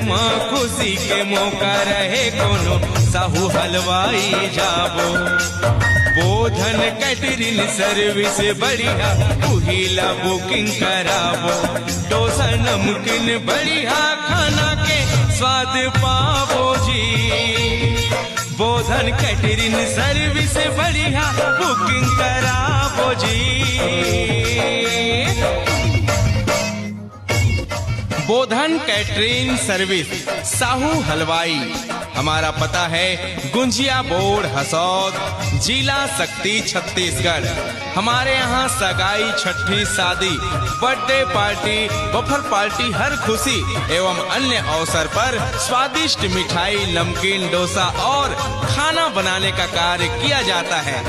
माँ खुशी के मौका रहे कोनो साहू हलवाई जाबो। बोधन कैटरिंग सर्विस बढ़िया उहिला बुकिंग कराबो। डोसा नमकीन बढ़िया खाना के स्वाद पाबो जी। बोधन कैटरिंग सर्विस बढ़िया बुकिंग कराबो जी। बोधन कैटरिंग सर्विस साहू हलवाई। हमारा पता है गुंजिया बोर्ड हसौद, जिला शक्ति छत्तीसगढ़। हमारे यहाँ सगाई, छठी, शादी, बर्थडे पार्टी, बफर पार्टी, हर खुशी एवं अन्य अवसर पर स्वादिष्ट मिठाई, नमकीन, डोसा और खाना बनाने का कार्य किया जाता है।